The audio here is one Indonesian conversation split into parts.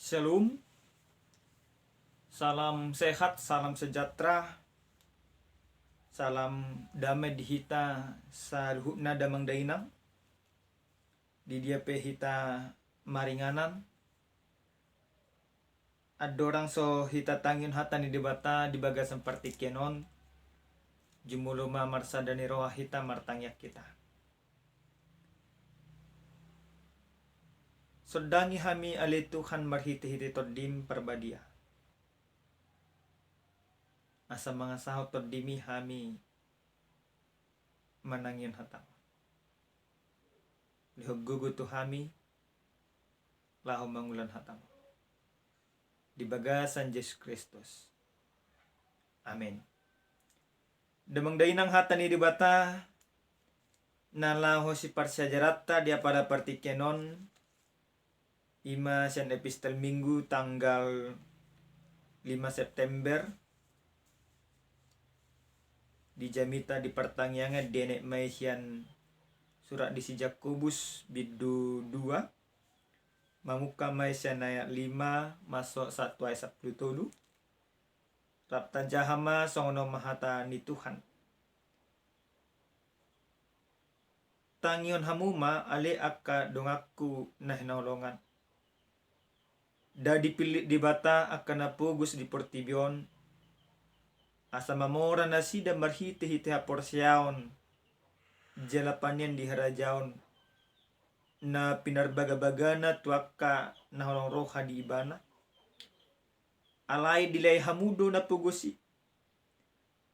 Shalom, salam sehat, salam sejahtera, salam damai di hita sa luhutna damang dainang, di dia pe hita maringanan, adorang so hita tangin hata ni debata di bagasan partikenon, jumuluma marsadani roha hita martangyak kita. Sodangi hami ali Tuhan marhiti-hiti todim perbadia. Asa mga sahot todimi hami manangin hatam. Lihog gugu tu hami laho mangulan hatam. Di bagasan Yesus Kristus. Amin. Damang dainang hata ni dibata na laho si parsajarata dia pada partikenon ima sian epistel minggu tanggal 5 September di jamita di pertangyangan denek mai sian surat di si Jakobus bidu 2 mamuka mai sian ayat 5 masuk 1 ayat 10 rapta jahama songono mahata ni Tuhan tangion hamuma ale akka dongaku nah nolongan da dipilih di bata akan napugus di portibion asa mamora na sida marhiti-hiti haporsiaon jalapanyan di harajaon na pinarbaga-bagana tuaka na holong roha di ibana alay dilay hamudo na pugusi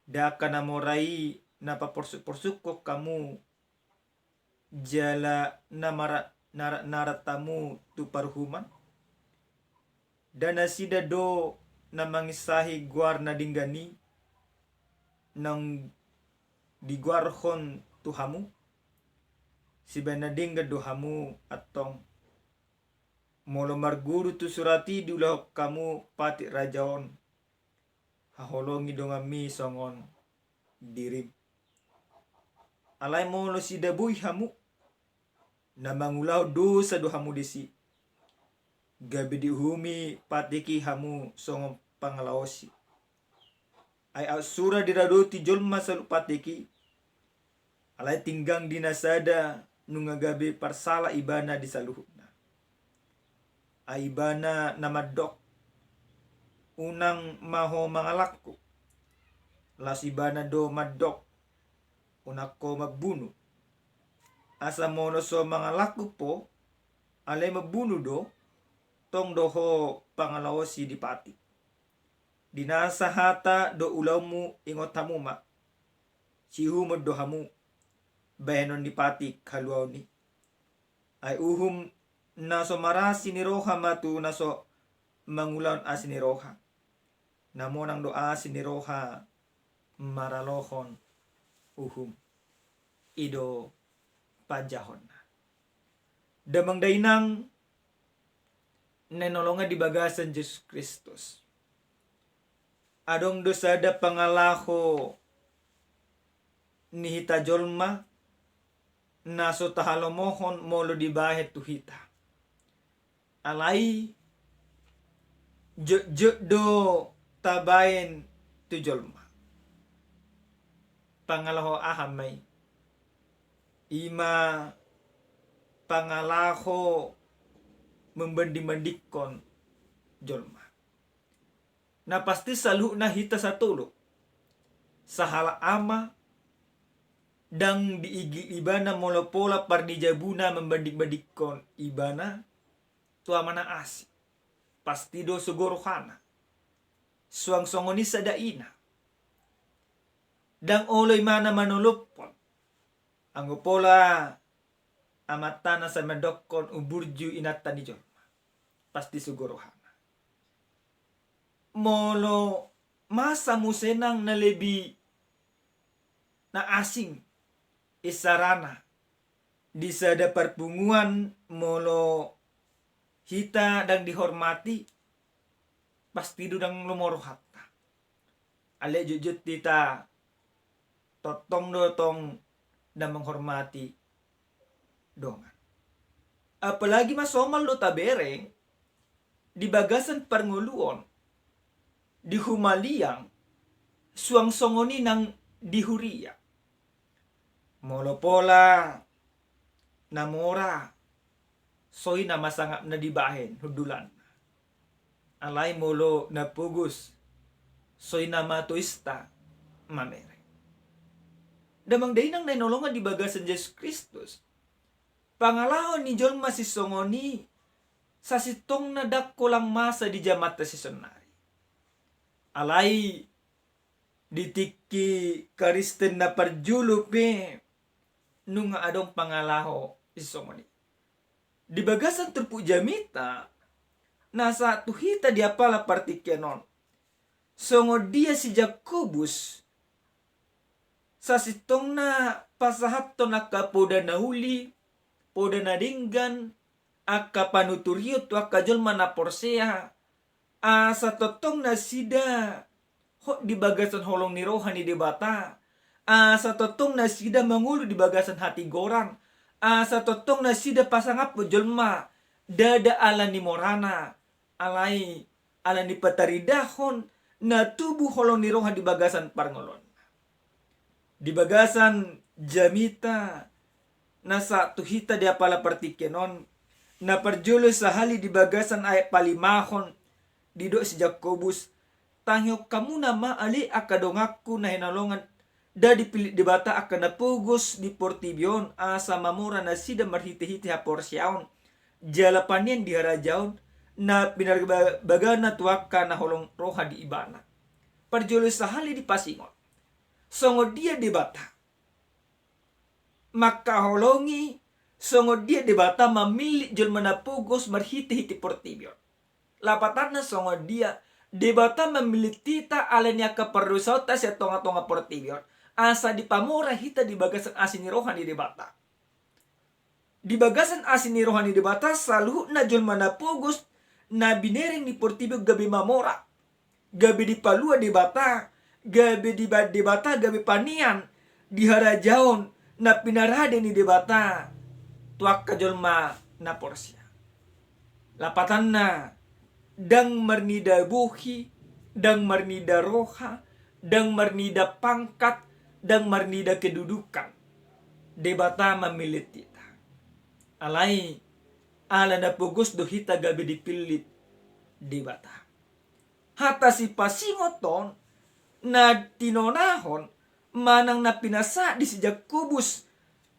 da ka namorai na paporsuk-porsuk ko kamu jala naratamu tu parhuman dan nasida do na mangisahi guar na dinggani nang diguarhon tuhamu si benadingga dohamu atong molo marguru tu surati dulah kamu pati rajaon haholongi dongami songon dirim alay molo si dabuy hamu na mangulaw dosa dohamu desi gabi dihumi patiki hamu songon pangalaosi ay asura diradoti jolma salu patiki alay tinggang dinasada nunga gabi parsala ibana di saluhutna ay ibana namadok unang maho mangalakko las ibana do madok unako mabunuh asa mono so mangalakko po alay mabunuh do tong doho pangalaosi di pati dinasa hata do ulawmu ingot hamuma sihumod do hamu bahenon di pati kaluaw ni ay uhum naso marasi ni roha matu naso mangulaon asin ni roha namonang do asin ni roha maralohon uhum ido pajahon damang dainang nenolongan di bagasan Yesus Kristus adong dosada pangalaho ni hita jolma naso tahalomohon molo dibahet tu hita alai je do tabayen tu jolma pangalaho ahamay ima pangalaho membandi-bandikon jolma na pasti salu na hita sa tulo sahala ama dang diigi ibana molopola pardijabuna membandik-bandikon ibana tua mana asi pasti do sugorohana suang songoni sadaina dang oloy mana manolopon anggopola amatana sa medokon uburju inata ni jolma pasti sugorohana molo masa musenang na lebi na asing isarana di sada perpunguan molo hita dan dihormati pasti dudang lumoro hatta ale jujut tita totong dotong dan menghormati dongan apalagi masomal do tabere di bagasan parnguluon, di humaliang, suang songoni nang dihuria. Molopola, namora, soy na masangap na dibahin, hudulan. Alay molo na pugus, soy na matuista, mamere. Damang day nang nanolongan di bagasan Jesus Kristus. Pangalahon ni John masisongoni, sa sitong nadakko lang masa di jamata si sonari. Alay, ditiki karisten na parjulupe, nung adong pangalaho isongoni. Di bagasan terpu jamita, nasa tuhita dia pala partikenon. Songo dia si Jakobus, sa sitong na pasahat to nakapoda na huli, poda na dinggan, aka panuturyo to aka jol manaporsea, sa totong na sida, di bagasan holong ni rohan ni debata, sa totong na sida mangulo di bagasan hati gorang, sa totong na sida pasangap po jolma, dada ala ni morana, alay ala ni pataridahon, na tubuh holong ni rohan di bagasan parngolon. Di bagasan jamita, nasa tuhita dia pala partikenon, na perjulo sa hali di bagasan ay palimahon, dido si Jakobus, tangyo kamu nama ali akadongakku na hinalongan, da dipilit di bata akan napugos di portibyon, asa mamura na sida marhiti-hiti ha porsyaon, jalapanyan di harajaon, na pinarbaga na tuwaka na holong roha di ibana. Perjulo sa hali di pasingon, songo dia debata, maka holongi songo dia debata mamili jol manapugos marhiti-hiti portibyon. Lapatan na songo dia debata mamili tita alanya kaparusau tas ya tonga-tonga portibyon. Asa di pamora hita di bagasan asin ni rohani debata. Di bagasan asin ni rohani debata saluh na jol manapugos na binering ni portibyon gabi mamora. Gabi di palua debata. Gabi di debata gabi panian di harajaon na pinarade ni debata tuak kajolma na porsya. Lapatan na dang marnida buhi, dang marnida roha, dang marnida pangkat, dang marnida kedudukan. Debata mamilit kita. Alay ala na pugos do hita gabi dipilit debata. Hata si pasingoton na tinonahon manang na pinasa di si Jakobus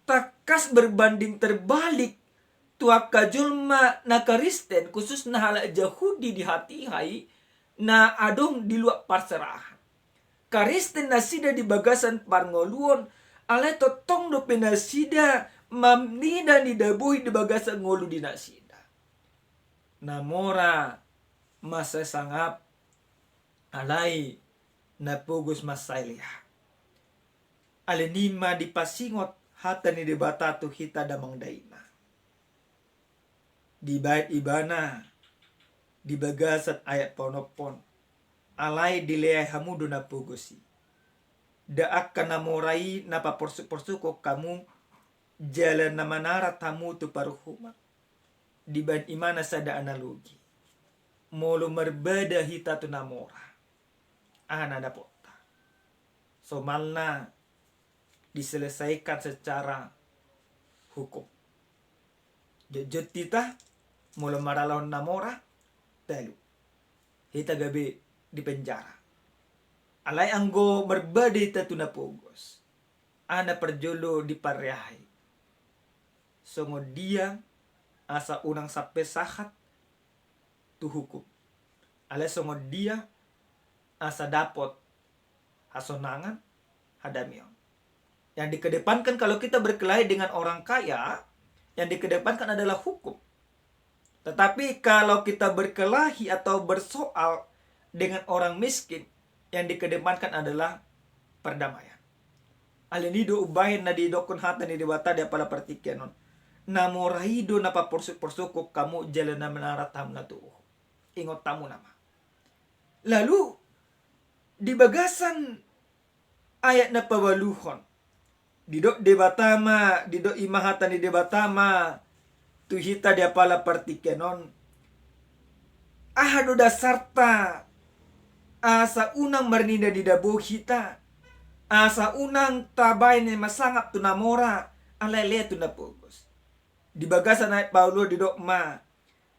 takas berbanding terbalik tuak kajulma na karisten khusus na hala Yahudi di hati hai na adong di luar parserahan. Karisten na sida di bagasan parngoluon alay totong do pinasida mamnida ni dabuhi di bagasan ngolu di nasida. Namora masa sangap alay na pugos masayliha. Alenima di pasingot hata ni debata tu hita damang daina. Di bait ibana, di bagasan ayat ponopon, alay dileay hamudo na pugosi. Daak ka namorai na paporsuk-porsukok kamu, jalan na manara tamu tu paruhuma. Di bait imana sada analogi. Molo merbeda hita tu namora. Ana dapota. So malna diselesaikan secara hukum. Jejut tita mula maralon namora telu. Hita gabi di penjara. Alay anggo berbeda hita tu napugos. Ana perjolo di parehay. Songo dia asa unang sape sahat tu hukum. Alay songo dia asa dapot hasonangan hadamion. Yang dikedepankan kalau kita berkelahi dengan orang kaya, yang dikedepankan adalah hukum. Tetapi kalau kita berkelahi atau bersoal dengan orang miskin, yang dikedepankan adalah perdamaian. Alinido ubahin na didokon hata ni debata dia pala partikenon. Namoraido na paporsuk-porsukok kamu jalan na menaratam na tuo. Ingot tamu nama. Lalu di bagasan ayat na pawaluhon, didok debatama, didok imahatan di debatama, tuhita dia pala partikenon, Hado dasarta asa unang marninda di dabo hita. Asa unang tabay ni masangap tu namora alele tu napugos. Di bagasan ay Paulo di dokma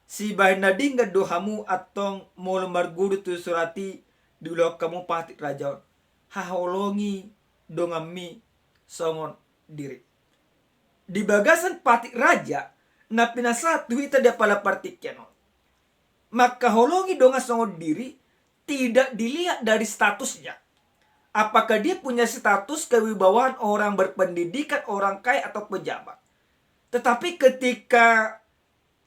si bahin na dingga dohamu atong molo marguru tu surati dulok kamu pati rajaon. Haholongi dongami songon diri. Di bagasan pati raja na pinasatu ita dia pala partikeno. Maka holongi donga songon diri tidak dilihat dari statusnya. Apakah dia punya status kewibawaan orang berpendidikan, orang kaya atau pejabat. Tetapi ketika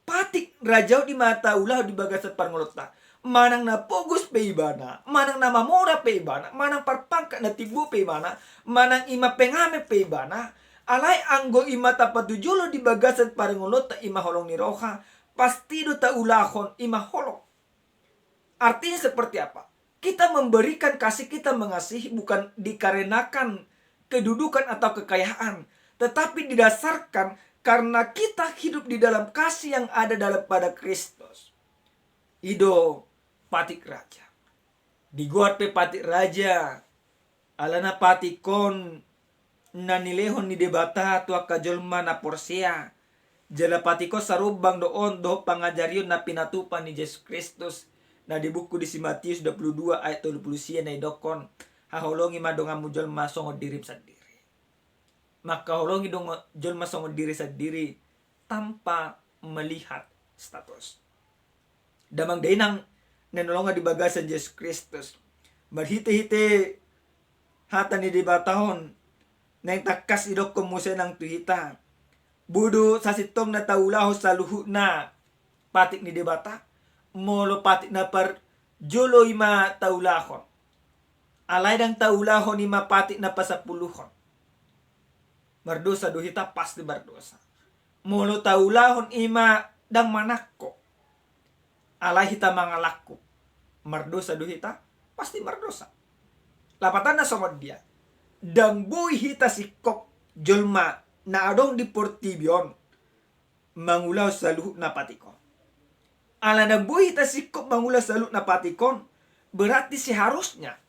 patik rajau di mata ulah di bagasan parngolota, manang na pogus peibana, manang na mamora peibana, manang parpangkat na tibu peibana, manang ima pengame peibana, alay anggo ima tapatujulo di bagasan parngolota ima holong ni roha, pasti do ta ulahon ima holong. Artinya seperti apa? Kita memberikan kasih, kita mengasihi bukan dikarenakan kedudukan atau kekayaan, tetapi didasarkan karena kita hidup di dalam kasih yang ada dalam pada Kristus. Ido patik raja. Diguat pe patik raja. Alana patikon nanilehon ni debata tua kajolma na porsia. Jala patiko sarubang doon do pangajarion na pinatupan ni Yesus Kristus. Na di buku di Matius 22 ayat 20 na idokon. Haholongi madonga mujol masongo dirip sendiri. Maka holongi dong jol masongo diri sendiri tanpa melihat status. Damang dainang nanolonga di bagasan Yesus Kristus. Marhite-hite hata ni di batahon. Nang takas idokon musa ng tuhita. Budo sa sitong na taulaho sa luhu na patik ni debata. Molo patik na par jolo ima taulahon. Alay dang taulahon ima patik na pasapuluhon. Mardosa duhita pasti mardosa. Molo taulahon ima dang manakko. Alay hita mangalakko. Mardosa duhita pasti mardosa. Lapatan na somod dia. Dang buhi hita sikok jolma na adong di portibyon mangulaw sa luhuk na patikon. Ala na buhi hita sikok mangulaw sa luhuk na patikon, berarti seharusnya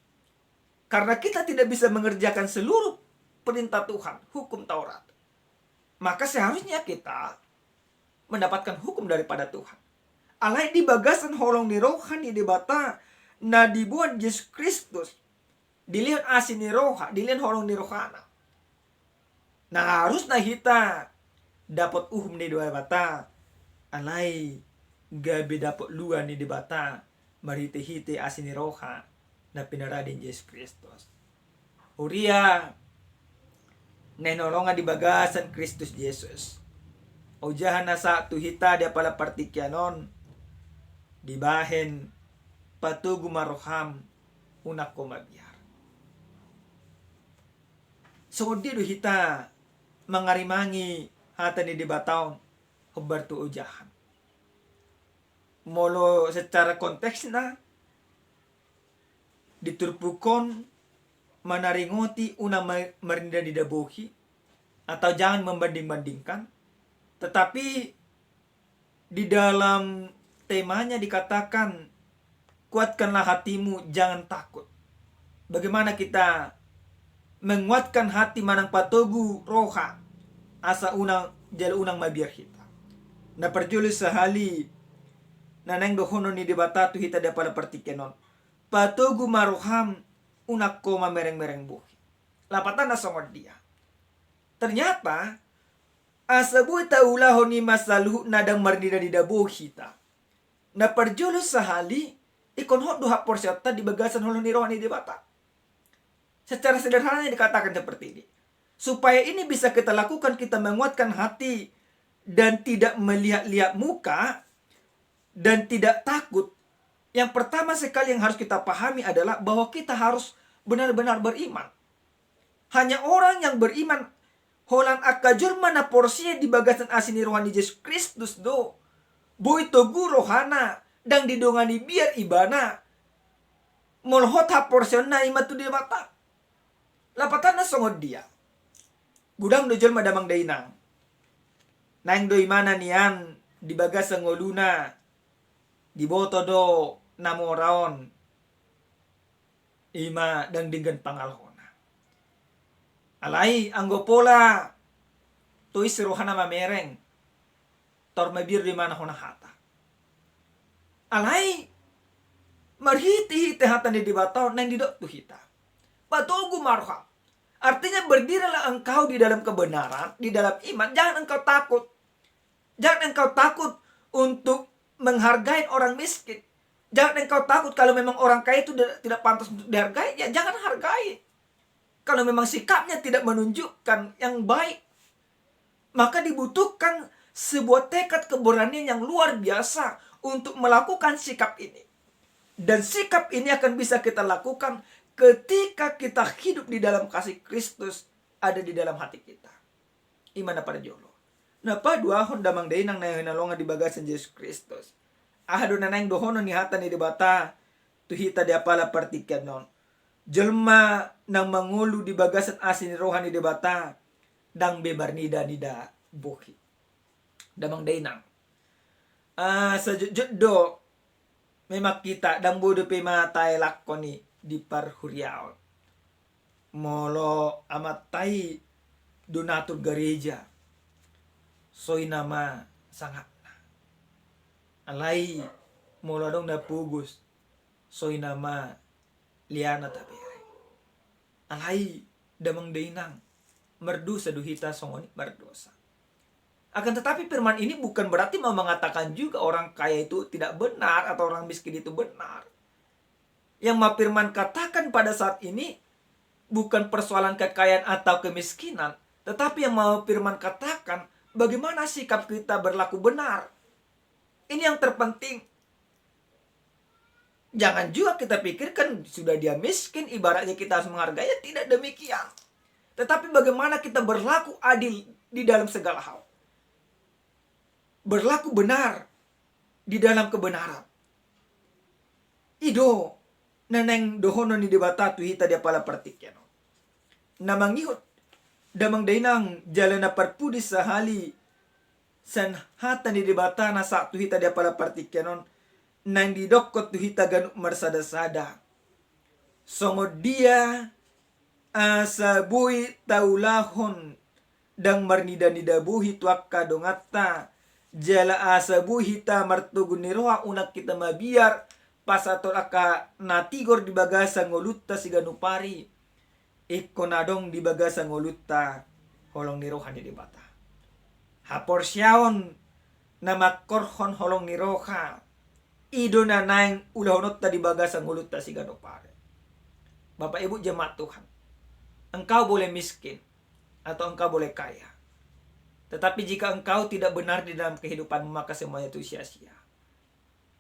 karena kita tidak bisa mengerjakan seluruh perintah Tuhan, hukum Taurat, maka seharusnya kita mendapatkan hukum daripada Tuhan. Alai di bagasan holong ni rohani di bata na dibuat Yesus Kristus, dilihat asin ni roha, dilihat holong ni rohana. Nah harus na hita dapat uhum ni dua bata. Alai gabi dapat luan ni di bata, marite-hite asin ni roha na pinaradin Yesus Kristus. Uria nenolongan di bagasan Kristus Yesus. Ujahan na sa tuhita dia pala partikyanon dibahen patugu maroham unak ko mabiar. So di hita mangarimangi hata ni dibataon hubar tu ujahan. Molo secara konteks na diturpukon manaringoti una marinda didabuhi atau jangan membanding-bandingkan, tetapi di dalam temanya dikatakan kuatkanlah hatimu, jangan takut. Bagaimana kita menguatkan hati manang patogu roha asa unang jala unang mabiar hita na perjulis sahali nanang dohono ni debatatu hita dapala partikenon patogu maroham unak ko mamereng-mereng buhi. Lapatan na songod dia. Ternyata asabu taulaho ni masaluh nadang marnida di dabuhi ta. Na perjulis sahali ikon hot duha porsyata di bagasan holo ni rohani debata. Secara sederhana dikatakan seperti ini. Supaya ini bisa kita lakukan, kita menguatkan hati dan tidak melihat-lihat muka dan tidak takut. Yang pertama sekali yang harus kita pahami adalah bahwa kita harus benar-benar beriman. Hanya orang yang beriman holan akajur mana porsinya di bagasan asini rohani Yesus Kristus do. Boy togu rohana dang didongani biar ibana. Molhot ha porsiyon na imatu di mata. Lapatan na songod dia. Gudang dojol madamang dainang. Nang doy mana niyan di bagasan ngoluna. diboto do namoraon ima dan dengan pangalhona. Alai anggo pola tuis rohana mamereng tor mabir di mana hona hata. Alai marhiti hata di batau nang didok tu hita. Patugu marha. Artinya berdirilah engkau di dalam kebenaran, di dalam iman. Jangan engkau takut. Jangan engkau takut untuk menghargai orang miskin. Jangan engkau takut kalau memang orang kaya itu tidak pantas untuk dihargai. Ya jangan hargai. Kalau memang sikapnya tidak menunjukkan yang baik, maka dibutuhkan sebuah tekad keberanian yang luar biasa untuk melakukan sikap ini. Dan sikap ini akan bisa kita lakukan ketika kita hidup di dalam kasih Kristus ada di dalam hati kita. Imana pada jolo. Napa dua hon damang day nang nahinalonga di bagasan Yesus Kristus. Ahado na nang dohono ni hata ni debata tuhita di apala partikan non. Jelma nang mangulu di bagasan asin rohani debata dang bebar nida buhi. Damang day nang. Sajud do memak kita dang bodo pe matai lakoni di parhuriaon. Molo amatai donatur gereja. Soy nama sangat. Alai molo dong na pugus. Soy nama liana tabere. Alai damang dainang. Merdosa duhita songoni merdosa. Akan tetapi firman ini bukan berarti mau mengatakan juga orang kaya itu tidak benar atau orang miskin itu benar. Yang Ma Firman katakan pada saat ini bukan persoalan kekayaan atau kemiskinan, tetapi yang Ma Firman katakan bagaimana sikap kita berlaku benar. Ini yang terpenting. Jangan juga kita pikirkan sudah dia miskin ibaratnya kita harus menghargainya, tidak demikian. Tetapi bagaimana kita berlaku adil di dalam segala hal. Berlaku benar di dalam kebenaran. Ido naneng dohono ni debata tu hita dia pala partikyano. Namangihot damang dainang jalana parpudi sahali san hata ni debata na sa tu hita dia pala partikyano nang didokot tu hita ganuk marsada-sada. Songo dia asabui taulahon dang marnida-nida buhi tuakka dongatta jala asabu hita martugun niroha unak kita mabiar pasator aka natigor di bagasa ngolutta siganupari ikonadong di bagasa ngolutta holong niroha di bata haporsyaon na makorhon holong niroha ido na naing ulahonotta di bagasa ngolutta siganupari. Bapak Ibu jemaat Tuhan, engkau boleh miskin atau engkau boleh kaya. Tetapi jika engkau tidak benar di dalam kehidupanmu, maka semuanya itu sia-sia.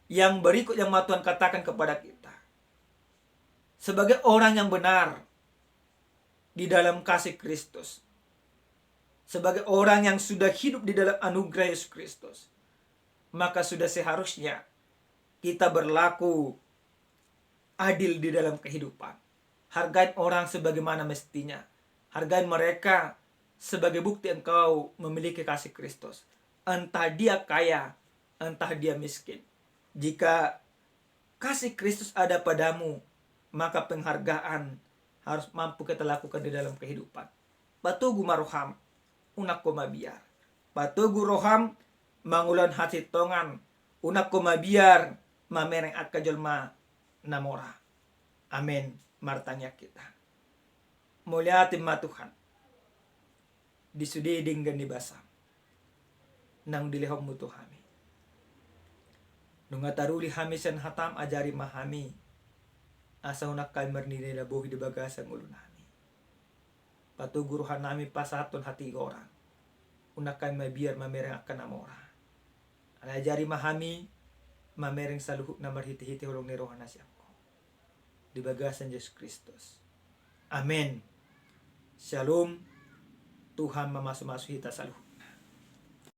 Yang berikut yang Tuhan katakan kepada kita. Sebagai orang yang benar di dalam kasih Kristus. Sebagai orang yang sudah hidup di dalam anugerah Yesus Kristus. Maka sudah seharusnya kita berlaku adil di dalam kehidupan. Hargai orang sebagaimana mestinya. Hargai mereka sebagai bukti engkau memiliki kasih Kristus. Entah dia kaya, entah dia miskin. Jika kasih Kristus ada padamu, maka penghargaan harus mampu kita lakukan di dalam kehidupan. Patugu maroham, unak ko mabiar. Patugu roham, mangulan hati tongan, unak ko mabiar, mamereng at kajolma namora. Amin. Martanya kita. Muliatin ma Tuhan. Disudiding gan basam nang dilihom mo to hami. Nung ataruli hami sen hatam ajari mahami. Asa unak kay marnila buhi di bagasang ulo nami. Patuguruhan nami pasaton hati orang. Unak kay mabiar mamereng akan amora. Ajari mahami mamereng saluhuk na marhiti-hiti hulong ni rohan nasyako. Di bagasan Yesus Kristus. Amen. Shalom. Tuhan memasu-masu kita selalu.